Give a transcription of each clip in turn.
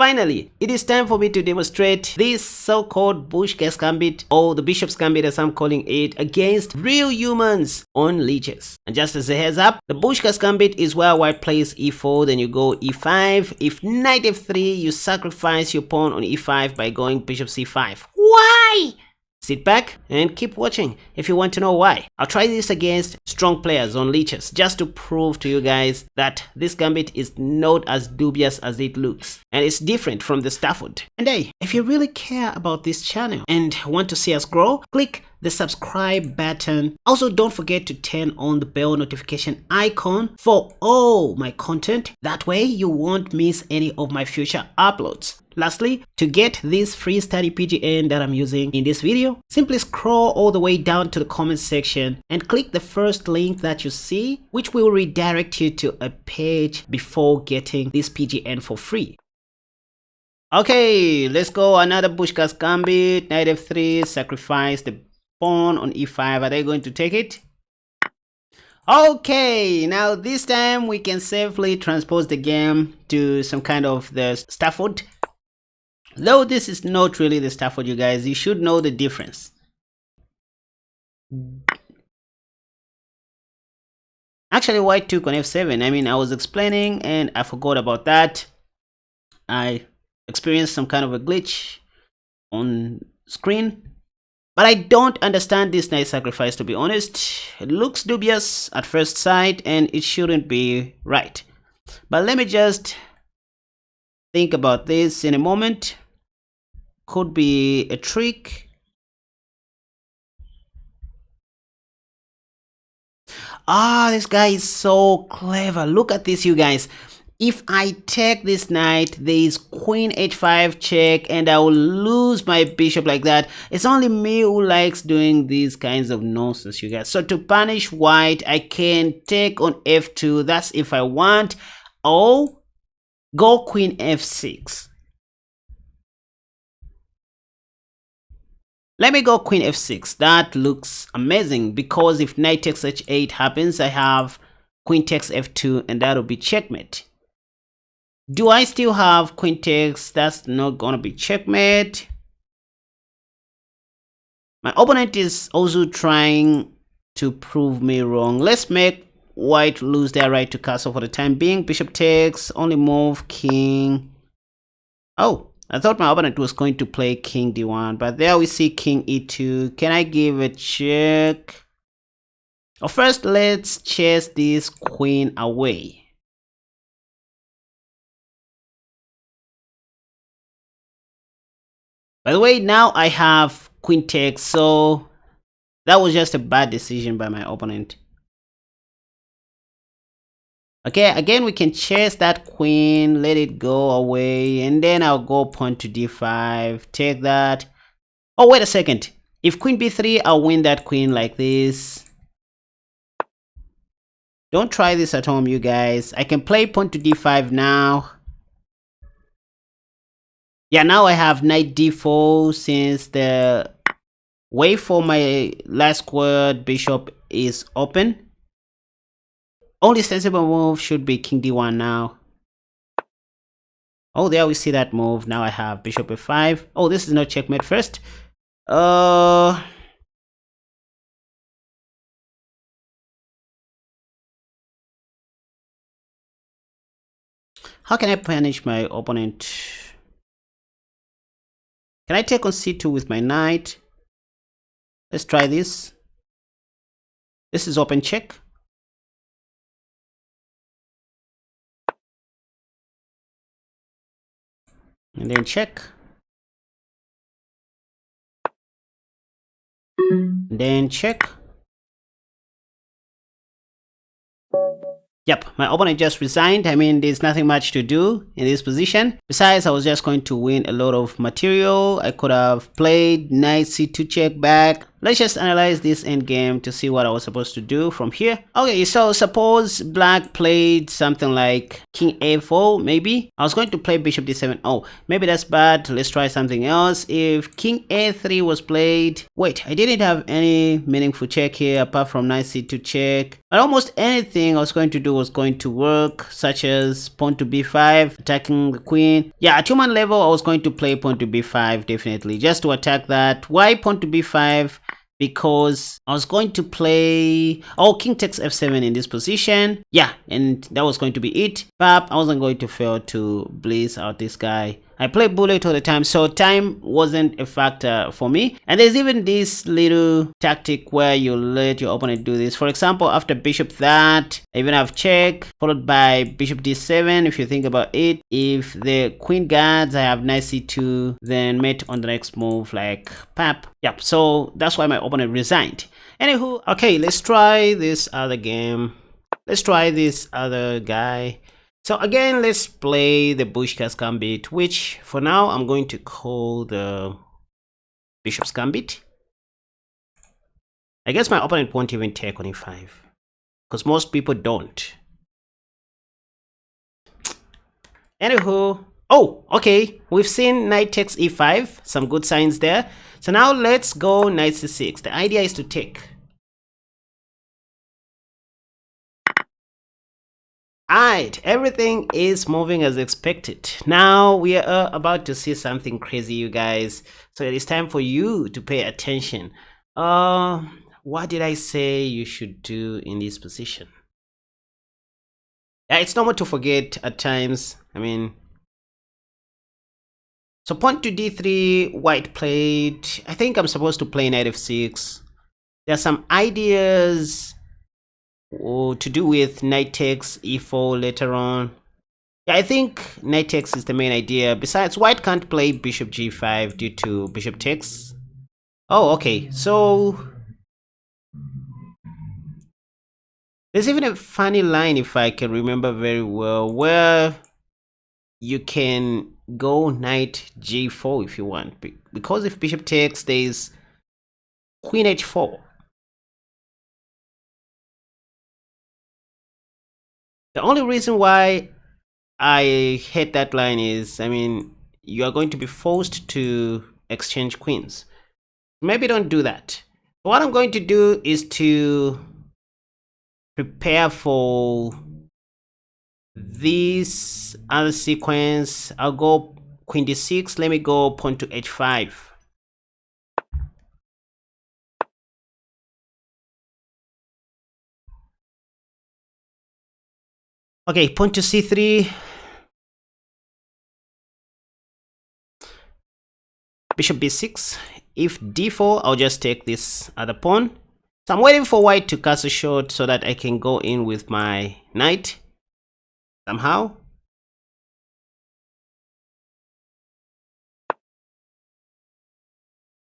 Finally, it is time for me to demonstrate this so-called KaspaChess Gambit, or the Bishop's Gambit as I'm calling it, against real humans on leeches. And just as a heads up, the KaspaChess Gambit is where white plays e4, then you go e5. If knight f3, you sacrifice your pawn on e5 by going bishop c5. Why? Sit back and keep watching if you want to know why. I'll try this against strong players on leeches just to prove to you guys that this gambit is not as dubious as it looks. And it's different from the Stafford. And hey, if you really care about this channel and want to see us grow, click the subscribe button. Also, don't forget to turn on the bell notification icon for all my content. That way you won't miss any of my future uploads. Lastly, to get this free study PGN that I'm using in this video, simply scroll all the way down to the comment section and click the first link that you see, which will redirect you to a page before getting this PGN for free. Okay, let's go. Another KaspaChess Gambit. Knight f3, sacrifice the pawn on e5. Are they going to take it? Okay, now this time we can safely transpose the game to some kind of the Stafford. Though this is not really the Stafford, you guys, you should know the difference. Actually, white took on f7. I mean, I was explaining and I forgot about that. I experienced some kind of a glitch on screen. But I don't understand this knight sacrifice, to be honest. It looks dubious at first sight and it shouldn't be right. But let me just think about this in a moment. Could be a trick. This guy is so clever. Look at this, you guys. If I take this knight, there is queen h5 check and I will lose my bishop like that. It's only me who likes doing these kinds of nonsense, you guys. So to punish white, I can take on f2. That's if I want. Or go queen f6. Let me go queen f6. That looks amazing because if knight takes h8 happens, I have queen takes f2 and that'll be checkmate. Do I still have queen takes? That's not gonna be checkmate. My opponent is also trying to prove me wrong. Let's make white lose their right to castle for the time being. Bishop takes, only move, king. Oh, I thought my opponent was going to play king d1, but there we see king e2. Can I give a check? Well, first let's chase this queen away. By the way, now I have queen takes, so that was just a bad decision by my opponent. Okay, again we can chase that queen, let it go away, and then I'll go pawn to d5, take that. Oh, wait a second. If queen b3, I'll win that queen like this. Don't try this at home, you guys. I can play pawn to d5 now. Yeah, now I have knight d4 since the way for my last squared bishop is open. Only sensible move should be king d1 now. Oh, there we see that move. Now I have bishop f5. Oh, this is not checkmate first. How can I punish my opponent? Can I take on c2 with my knight? Let's try this. This is open check. And then check. And then check. Yep, my opponent just resigned. I mean, there's nothing much to do in this position. Besides, I was just going to win a lot of material. I could have played knight c2 check back. let's just analyze this endgame to see what I was supposed to do from here. Okay, so suppose black played something like king a4, maybe. I was going to play bishop d7. Oh, maybe that's bad. Let's try something else. If king a3 was played, wait, I didn't have any meaningful check here apart from knight c2 check. But almost anything I was going to do was going to work, such as pawn to b5, attacking the queen. Yeah, at human level, I was going to play pawn to b5, definitely, just to attack that. Why pawn to b5? Because I was going to play, oh, king takes f7 in this position. Yeah, and that was going to be it. But I wasn't going to fail to blitz out this guy. I play bullet all the time, so time wasn't a factor for me. And there's even this little tactic where you let your opponent do this. For example, after bishop that, I even have check, followed by bishop d7. If you think about it, if the queen guards, I have knight c2, then mate on the next move, like pap. Yep, so that's why my opponent resigned. Anywho, okay, let's try this other game. Let's try this other guy. So again, let's play the Bushka's Gambit, which for now I'm going to call the Bishop's Gambit. I guess my opponent won't even take on e5, because most people don't. Anywho, oh, okay, we've seen knight takes e5, some good signs there. So now let's go knight c6. The idea is to take. Alright, everything is moving as expected. Now we are about to see something crazy, you guys. So it is time for you to pay attention. What did I say you should do in this position? Yeah, it's normal to forget at times. I mean, so pawn to d3, white played. I think I'm supposed to play knight f6. There are some ideas to do with knight takes e4 later on. Yeah, I think knight takes is the main idea. Besides, white can't play bishop g5 due to bishop takes. Oh, okay, so there's even a funny line, if I can remember very well, where you can go knight g4 if you want, because if bishop takes, there's queen h4. The only reason why I hate that line is, I mean, you are going to be forced to exchange queens. Maybe don't do that. What I'm going to do is to prepare for this other sequence. I'll go queen d6. Let me go pawn to h5. Okay, pawn to c3. Bishop b6. If d4, I'll just take this other pawn. So I'm waiting for white to cast a shot so that I can go in with my knight somehow.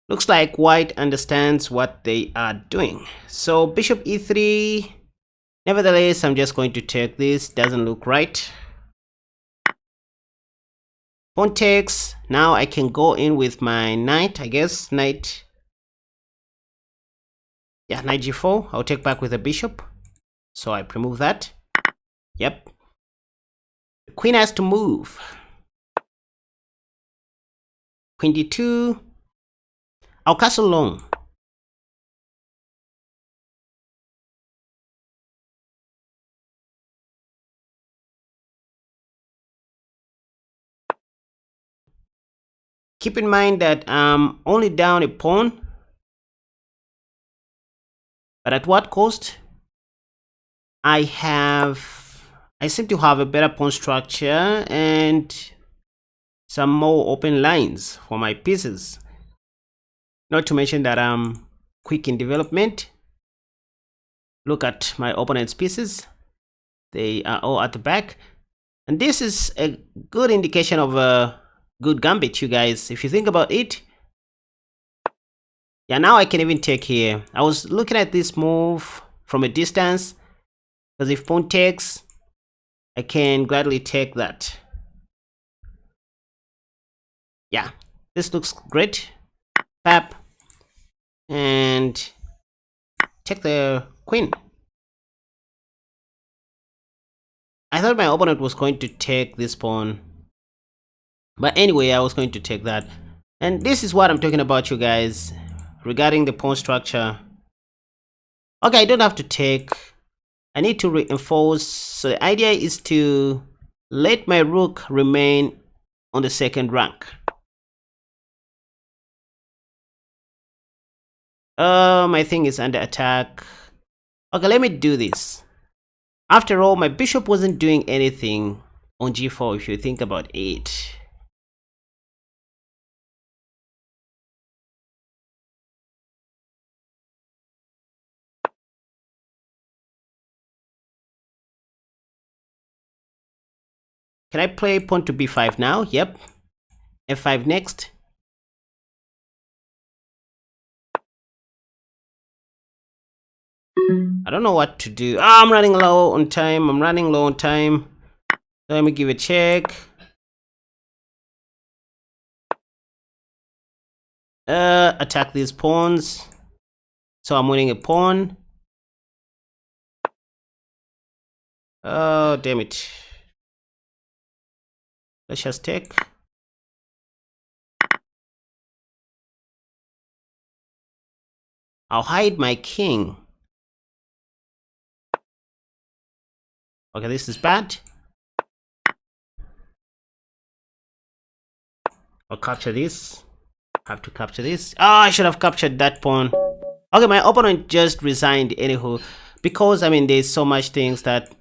Looks like white understands what they are doing. So bishop e3. Nevertheless, I'm just going to take this. Doesn't look right. Pawn takes. Now I can go in with my knight, I guess. Knight. Yeah, knight g4. I'll take back with a bishop. So I remove that. Yep. The queen has to move. Queen d2. I'll castle long. Keep in mind that I'm only down a pawn. But at what cost? I seem to have a better pawn structure and some more open lines for my pieces. Not to mention that I'm quick in development. Look at my opponent's pieces. They are all at the back. And this is a good indication of a good gambit, you guys. If you think about it. Yeah, now I can even take here. I was looking at this move from a distance. Because if pawn takes, I can gladly take that. Yeah, this looks great. Pap. And and take the queen. I thought my opponent was going to take this pawn, but anyway, I was going to take that. And this is what I'm talking about, you guys, regarding the pawn structure. Okay, I don't have to take. I need to reinforce. So the idea is to let my rook remain on the second rank. My thing is under attack. Okay, let me do this. After all, my bishop wasn't doing anything on g4 if you think about it. Can I play pawn to b5 now? Yep. f5 next. I don't know what to do. I'm running low on time. So let me give a check. Attack these pawns. So I'm winning a pawn. Oh, damn it. Let's just take. I'll hide my king. Okay, this is bad. I'll capture this. Have to capture this. I should have captured that pawn. Okay, my opponent just resigned anywho, because I mean there's so much things that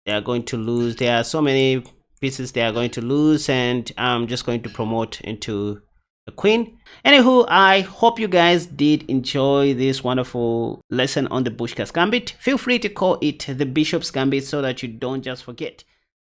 they are going to lose. There are so many pieces they are going to lose, and I'm just going to promote into the queen. Anywho, I hope you guys did enjoy this wonderful lesson on the Bushka's Gambit. Feel free to call it the Bishop's Gambit so that you don't just forget.